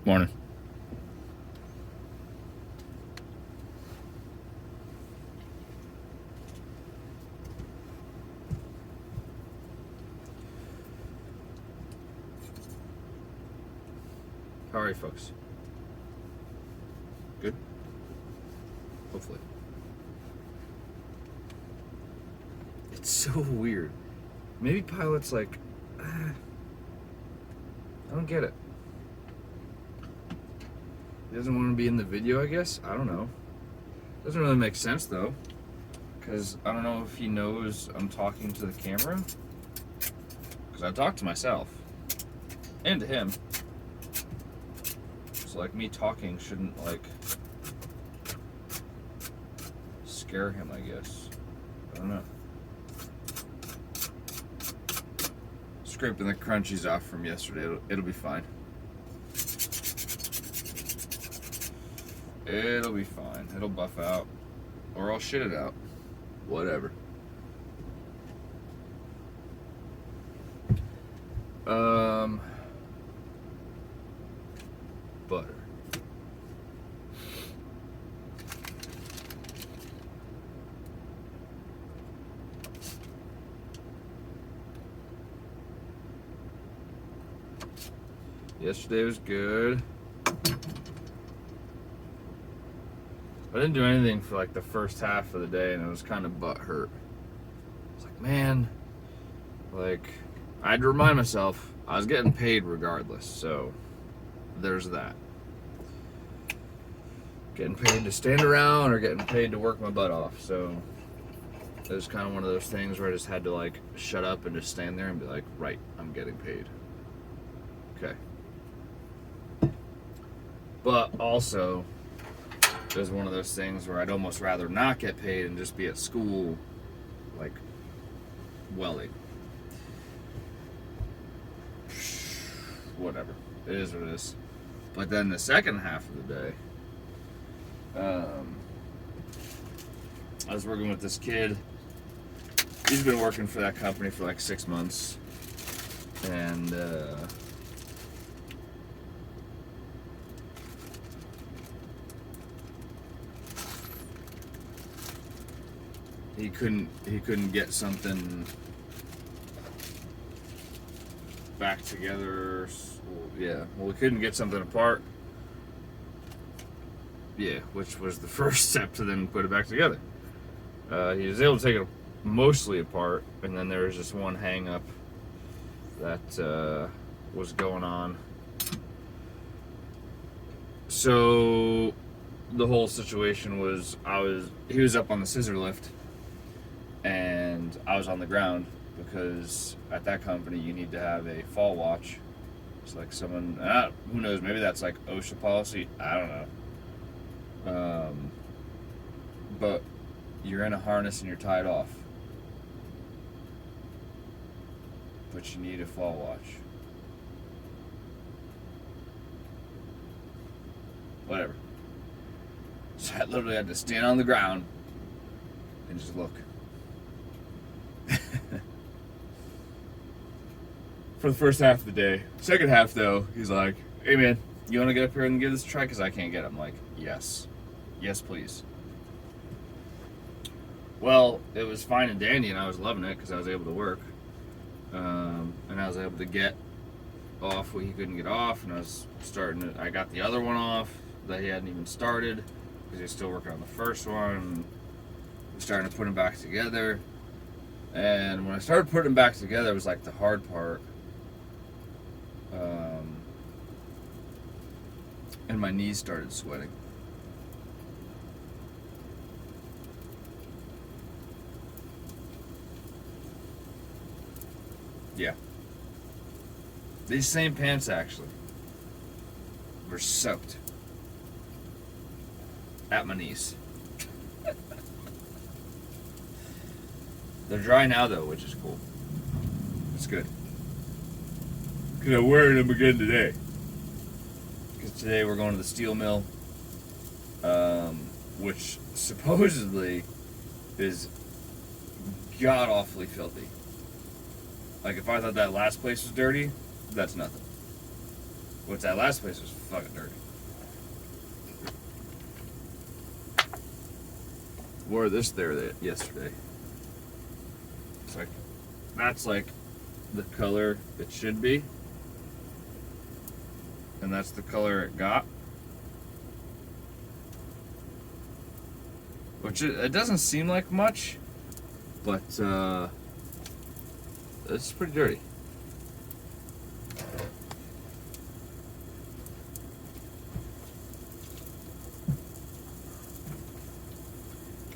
Morning. How are you folks? Good? Hopefully. It's so weird. Maybe Pilot's like, I don't get it. He doesn't want to be in the video, I guess? I don't know. Doesn't really make sense though. Because I don't know if he knows I'm talking to the camera. Because I talk to myself. And to him. So like me talking shouldn't like scare him, I guess. I don't know. Scraping the crunchies off from yesterday. It'll be fine. It'll be fine. It'll buff out. Or I'll shit it out. Whatever. Butter. Yesterday was good. I didn't do anything for like the first half of the day, and it was kind of butt hurt. I was like, man, like, I had to remind myself I was getting paid regardless, so there's that. Getting paid to stand around or getting paid to work my butt off, so it was kind of one of those things where I just had to like shut up and just stand there and be like, right, I'm getting paid. Okay. But also, it was one of those things where I'd almost rather not get paid and just be at school, like, welling. Whatever. It is what it is. But then the second half of the day, I was working with this kid. He's been working for that company for like 6 months. And, he couldn't get something back together. Well, he couldn't get something apart. Yeah, which was the first step to then put it back together. He was able to take it mostly apart, and then there was just one hang up that was going on. So the whole situation was he was up on the scissor lift and I was on the ground, because at that company you need to have a fall watch. It's like someone, who knows, maybe that's like OSHA policy, I don't know. But you're in a harness and you're tied off, but you need a fall watch. Whatever. So I literally had to stand on the ground and just look. For the first half of the day. Second half, though, he's like, hey man, you want to get up here and give this a try? Because I can't get it. I'm like, yes. Yes, please. Well, it was fine and dandy, and I was loving it because I was able to work. And I was able to get off what he couldn't get off, and I got the other one off that he hadn't even started because he was still working on the first one. We started to put them back together. And when I started putting them back together, it was like the hard part. And my knees started sweating. Yeah. These same pants actually were soaked at my knees. They're dry now though, which is cool. It's good. Because I'm wearing them again today. Because today we're going to the steel mill, which supposedly is god awfully filthy. Like if I thought that last place was dirty, that's nothing. Which that last place was fucking dirty. Wore this there yesterday. It's like, that's like the color it should be. And that's the color it got. Which it doesn't seem like much, but it's pretty dirty.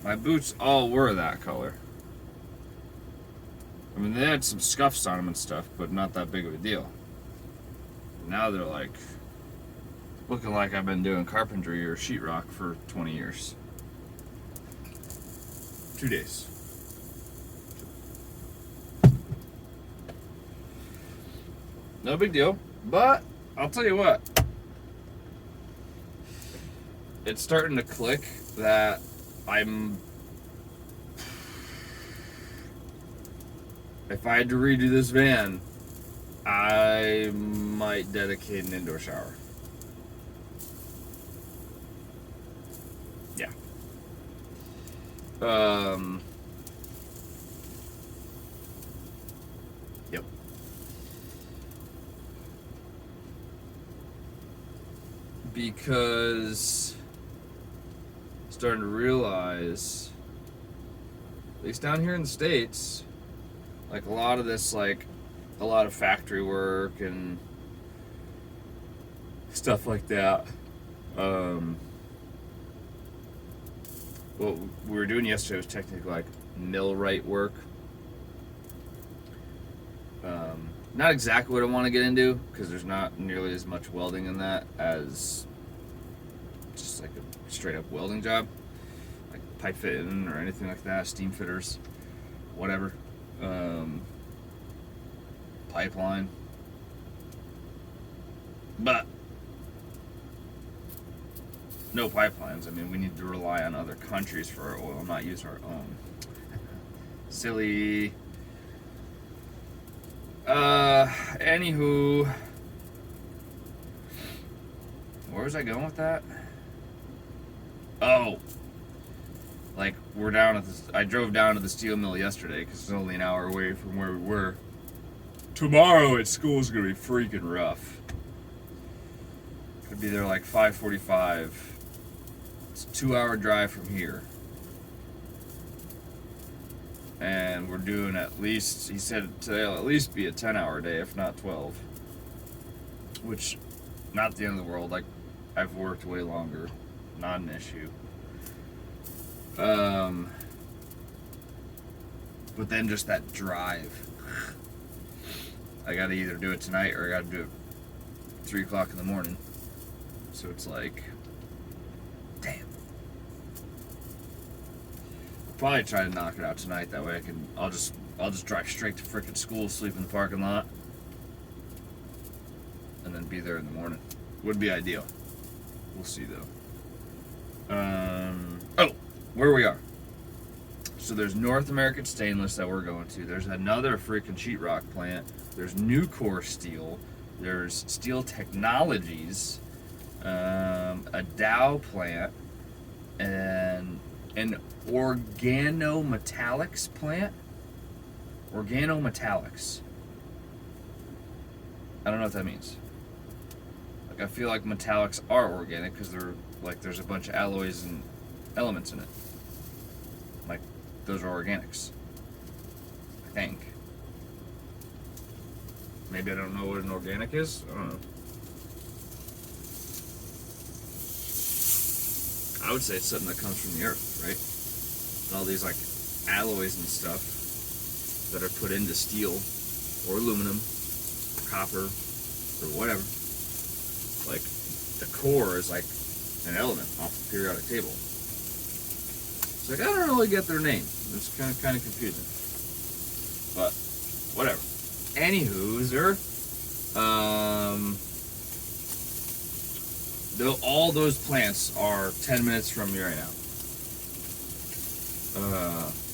My boots all were that color. I mean, they had some scuffs on them and stuff, but not that big of a deal. Now they're like, looking like I've been doing carpentry or sheetrock for 20 years. 2 days. No big deal, but I'll tell you what. It's starting to click that if I had to redo this van, I might dedicate an indoor shower. Yeah. Yep. Because starting to realize, at least down here in the States, like a lot of this, like a lot of factory work and stuff like that. What we were doing yesterday was technically like millwright work. Not exactly what I want to get into, because there's not nearly as much welding in that as just like a straight up welding job, like pipe fitting or anything like that, steam fitters, whatever. Pipeline. But no pipelines. I mean, we need to rely on other countries for our oil, not use our own. Silly. Anywho, where was I going with that? Oh, like we're down at I drove down to the steel mill yesterday because it's only an hour away from where we were. Tomorrow at school is gonna be freaking rough. Could be there like 5:45. It's a 2-hour drive from here. And we're doing at least, he said today will at least be a 10-hour day, if not 12. Which, not the end of the world. Like, I've worked way longer. Not an issue. But then just that drive. I gotta either do it tonight or I gotta do it 3 o'clock in the morning. So it's like, damn. Probably try to knock it out tonight. That way I'll just drive straight to frickin' school, sleep in the parking lot, and then be there in the morning. Would be ideal. We'll see though. Oh, where we are. So there's North American Stainless that we're going to. There's another freaking sheetrock plant. There's Nucor Steel. There's Steel Technologies, a Dow plant, and an organometallics plant. Organometallics. I don't know what that means. Like, I feel like metallics are organic because they're like there's a bunch of alloys and elements in it. Like, those are organics. I think. Maybe I don't know what an organic is. I don't know. I would say it's something that comes from the earth, right? And all these like alloys and stuff that are put into steel or aluminum, or copper, or whatever. Like, the core is like an element off the periodic table. It's like, I don't really get their name. It's kind of confusing. But whatever. Anywho, all those plants are 10 minutes from me right now.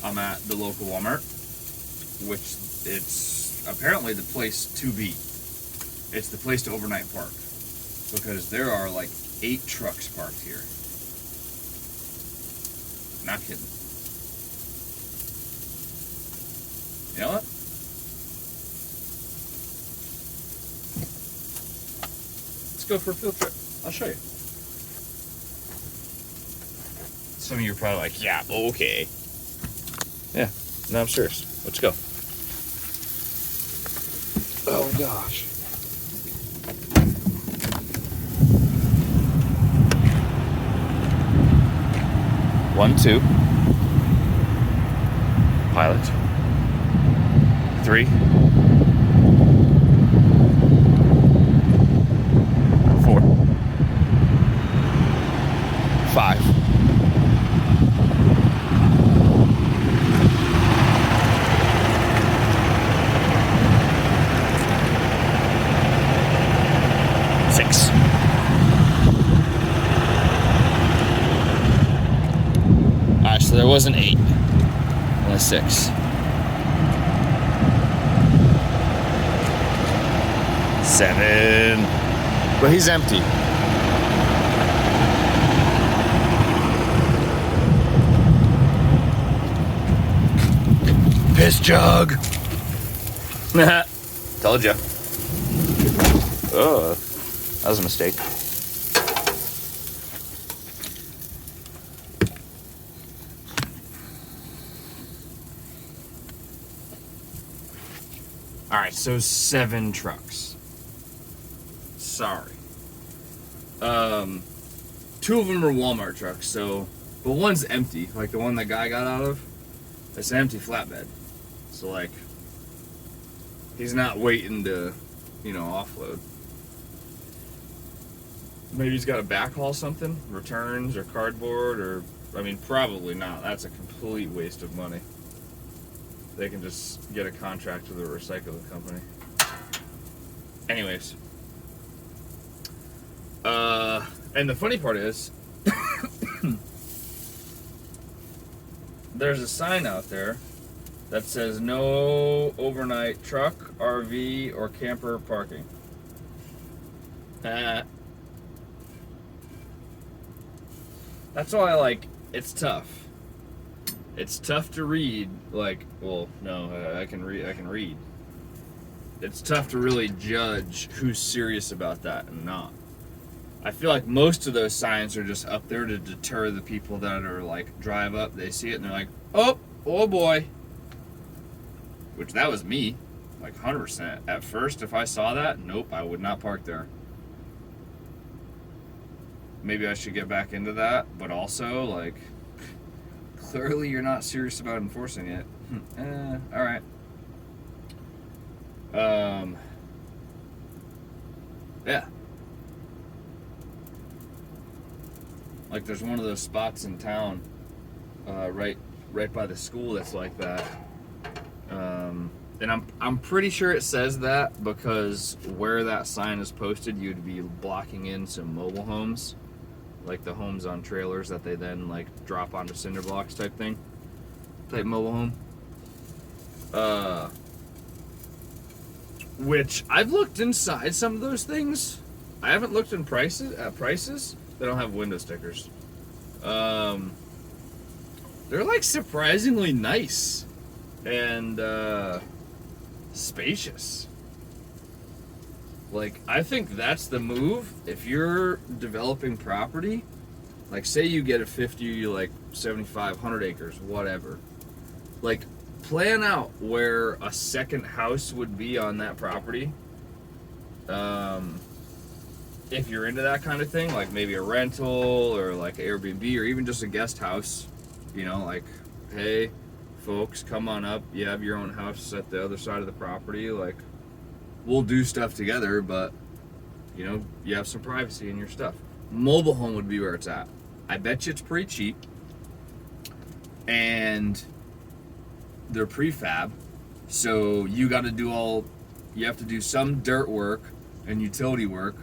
I'm at the local Walmart, which it's apparently the place to be. It's the place to overnight park. because there are like 8 trucks parked here. Not kidding. You know what? Let's go for a field trip. I'll show you. Some of you are probably like, yeah, okay. Yeah, no, I'm serious. Let's go. Oh, gosh. One, two. Pilot. 3. 4. 5. 6. Alright, so there was an 8. Only 6. 7. But he's empty. Piss jug. Told ya. Oh, that was a mistake. All right, so 7 trucks. Sorry. 2 of them are Walmart trucks, so, but one's empty, like the one that guy got out of. It's an empty flatbed. So like, he's not waiting to, offload. Maybe he's got to backhaul something, returns or cardboard, or, probably not. That's a complete waste of money. They can just get a contract with a recycling company. Anyways. And the funny part is, there's a sign out there that says no overnight truck, RV, or camper parking. That's why, it's tough. It's tough to read, I can read. It's tough to really judge who's serious about that and not. I feel like most of those signs are just up there to deter the people that are drive up, they see it and they're like, oh boy. Which that was me, 100%. At first, if I saw that, nope, I would not park there. Maybe I should get back into that, but also, clearly you're not serious about enforcing it. All right. Yeah. There's one of those spots in town, right by the school that's like that. And I'm pretty sure it says that because where that sign is posted, you'd be blocking in some mobile homes, like the homes on trailers that they then drop onto cinder blocks type thing, type mobile home. Which I've looked inside some of those things. I haven't looked in prices. They don't have window stickers. They're surprisingly nice and spacious. I think that's the move if you're developing property. Say you get a 50, 75, 100 acres, whatever. Plan out where a second house would be on that property. If you're into that kind of thing, maybe a rental or Airbnb or even just a guest house, hey, folks, come on up. You have your own house at the other side of the property. We'll do stuff together, but, you have some privacy in your stuff. Mobile home would be where it's at. I bet you it's pretty cheap. And they're prefab. So you have to do some dirt work and utility work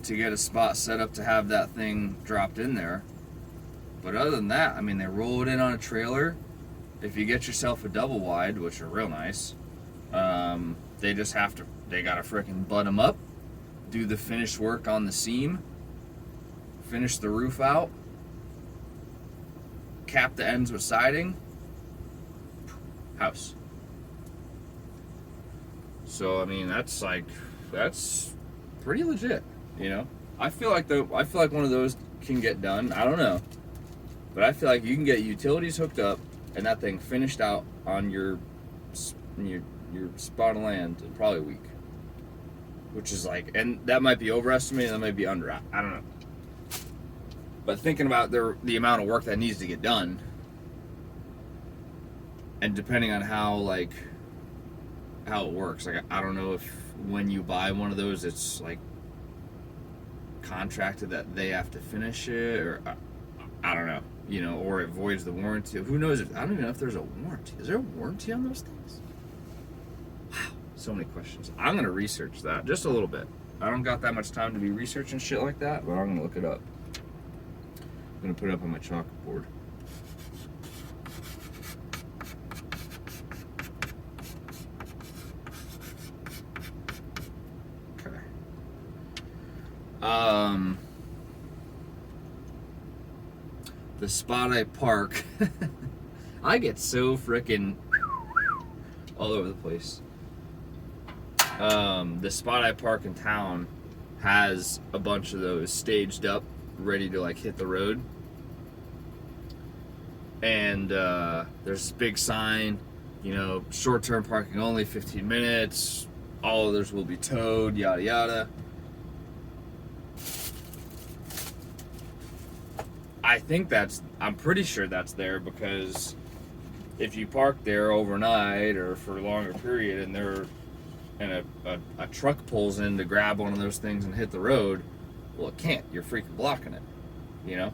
to get a spot set up to have that thing dropped in there. But other than that, they roll it in on a trailer. If you get yourself a double wide, which are real nice, they gotta frickin' butt them up, do the finished work on the seam, finish the roof out, cap the ends with siding, house. So I mean, that's pretty legit, you know. I feel like one of those can get done. I don't know, but I feel like you can get utilities hooked up and that thing finished out on your spot of land in probably a week, which is like, and that might be overestimated, that might be under. I don't know. But thinking about the amount of work that needs to get done, and depending on how it works, like I don't know if when you buy one of those, it's like contracted that they have to finish it, or I don't know, you know, or it voids the warranty. Who knows? I don't even know if there's a warranty. Is there a warranty on those things? Wow, so many questions. I'm gonna research that just a little bit. I don't got that much time to be researching shit like that, but I'm gonna look it up. I'm gonna put it up on my chalkboard. The spot I park, I get so freaking all over the place. The spot I park in town has a bunch of those staged up, ready to like hit the road. And there's this big sign, you know, short-term parking only, 15 minutes, all others will be towed, yada yada. I'm pretty sure that's there because if you park there overnight or for a longer period and a truck pulls in to grab one of those things and hit the road, well, it can't. You're freaking blocking it, you know?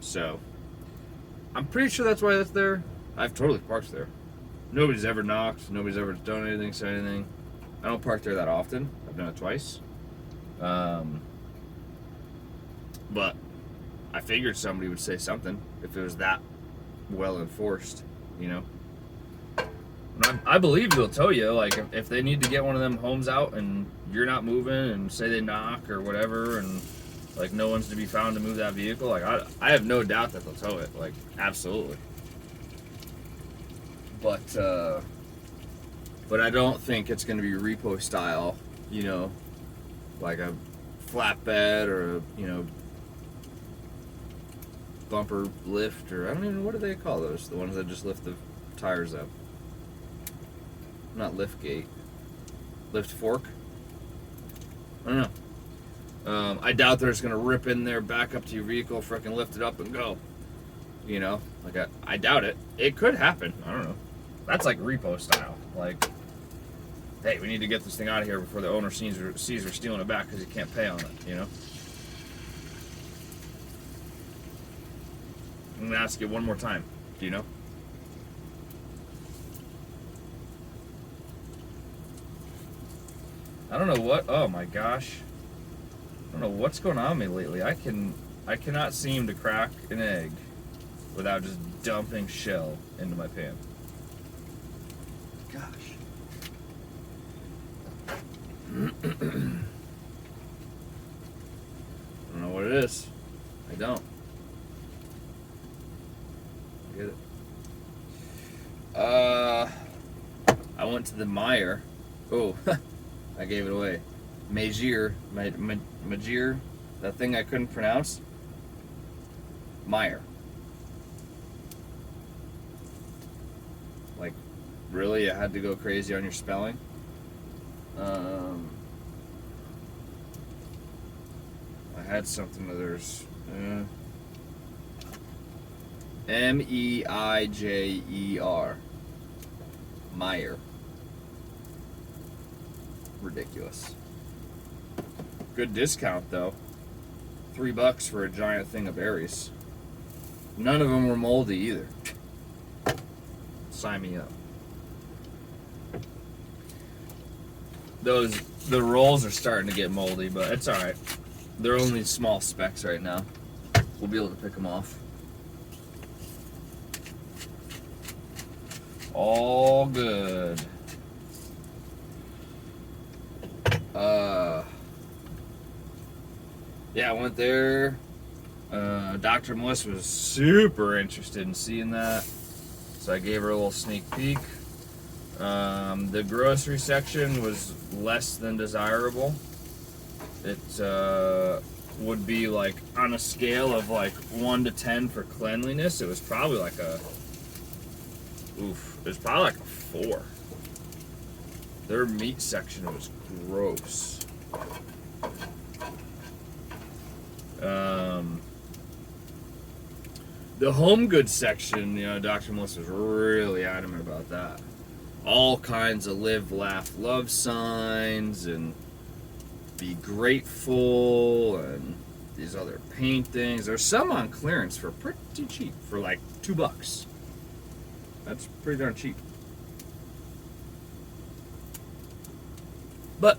So, I'm pretty sure that's why that's there. I've totally parked there. Nobody's ever knocked. Nobody's ever done anything, said anything. I don't park there that often. I've done it twice. But I figured somebody would say something if it was that well enforced, you know. And I believe they'll tell you, like, if they need to get one of them homes out and you're not moving and say they knock or whatever and, like, no one's to be found to move that vehicle, like, I have no doubt that they'll tow it, like, absolutely. But I don't think it's going to be repo style, you know, like a flatbed or a, you know, bumper lift, or I don't even know, what do they call those? The ones that just lift the tires up. Not lift gate. Lift fork? I don't know. I doubt they're just going to rip in there, back up to your vehicle, frickin' lift it up and go. You know? Like, I doubt it. It could happen. I don't know. That's like repo style. Like, hey, we need to get this thing out of here before the owner sees we're stealing it back because he can't pay on it, you know? I'm going to ask you one more time. Do you know? I don't know what. Oh my gosh. I don't know what's going on with me lately. I cannot seem to crack an egg without just dumping shell into my pan. Gosh. I don't know what it is. I don't. Get it. I went to the Meijer. Oh, I gave it away. Meijer, Meijer, that thing I couldn't pronounce. Meijer. Like, really? I had to go crazy on your spelling? I had something that there's Meijer. Meijer. Ridiculous. Good discount though. $3 for a giant thing of berries. None of them were moldy either. Sign me up. The rolls are starting to get moldy, but it's alright. They're only small specks right now. We'll be able to pick them off. All good. yeah, I went there. Dr. Melissa was super interested in seeing that, so I gave her a little sneak peek. The grocery section was less than desirable. It would be like on a scale of like 1 to 10 for cleanliness. It was probably like a it was probably like a 4. Their meat section was gross. The home goods section, you know, Dr. Melissa was really adamant about that. All kinds of live, laugh, love signs and be grateful and these other paintings. There's some on clearance for pretty cheap, for like $2. That's pretty darn cheap. But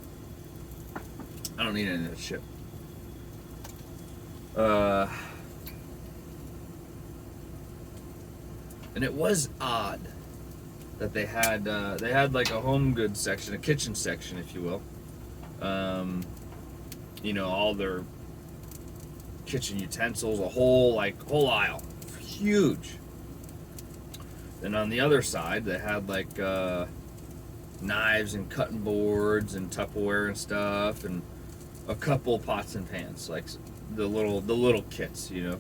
I don't need any of that shit. And it was odd that they had like a home goods section, a kitchen section, if you will. You know, all their kitchen utensils, a whole aisle, huge. Then on the other side, they had like knives and cutting boards and Tupperware and stuff, and a couple pots and pans, like the little kits, you know.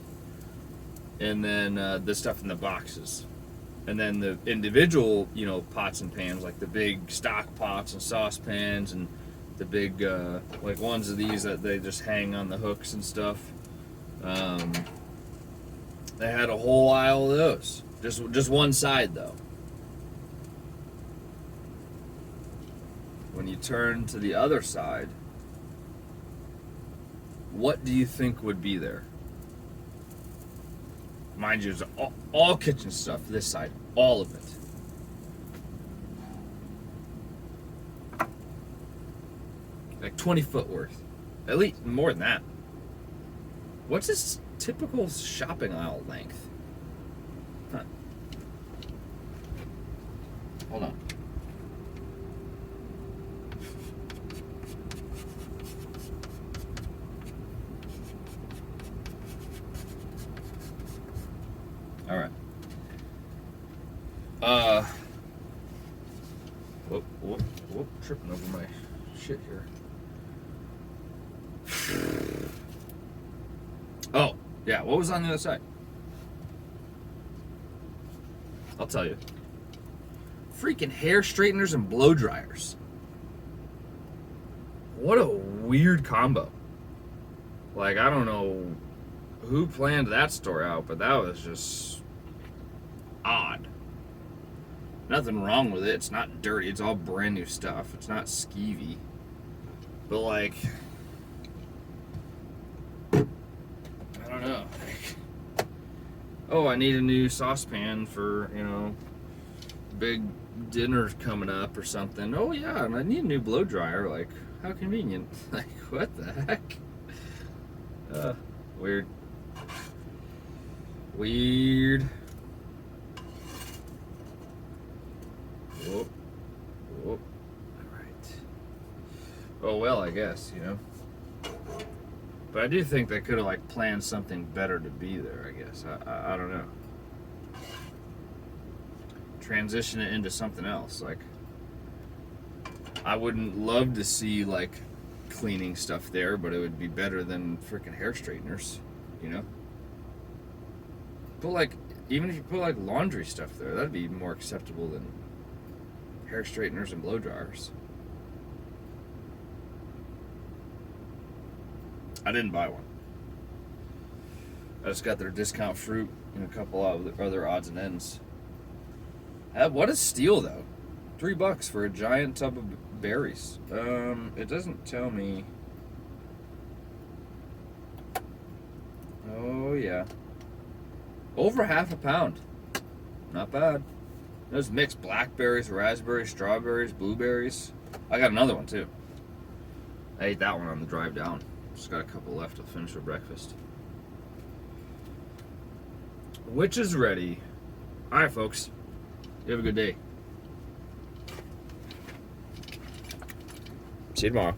And then the stuff in the boxes, and then the individual, you know, pots and pans, like the big stock pots and saucepans, and the big like ones of these that they just hang on the hooks and stuff. They had a whole aisle of those, just one side though. When you turn to the other side, what do you think would be there? Mind you, it's all kitchen stuff, this side, all of it. Like 20 foot worth. At least more than that. What's this typical shopping aisle length? Huh. Hold on. All right. Whoop, tripping over my shit here. Oh, yeah, what was on the other side? I'll tell you. Freaking hair straighteners and blow dryers. What a weird combo. Like, I don't know who planned that store out, but that was just odd. Nothing wrong with it. It's not dirty. It's all brand new stuff. It's not skeevy. But like, I don't know. Oh, I need a new saucepan for, you know, big dinner coming up or something. Oh yeah, and I need a new blow dryer. Like, how convenient. Like, what the heck? Weird. Weird. Whoop. Whoop. Alright. Oh well, I guess, you know. But I do think they could have like planned something better to be there, I guess. I don't know. Transition it into something else. Like, I wouldn't love to see like cleaning stuff there, but it would be better than freaking hair straighteners, you know? But like, even if you put like laundry stuff there, that'd be more acceptable than hair straighteners and blow dryers. I didn't buy one. I just got their discount fruit and a couple of other odds and ends. What a steal though. $3 for a giant tub of berries. It doesn't tell me. Oh yeah. Over half a pound. Not bad. Those mixed blackberries, raspberries, strawberries, blueberries. I got another one too. I ate that one on the drive down. Just got a couple left to finish for breakfast. Which is ready. Alright folks. You have a good day. See you tomorrow.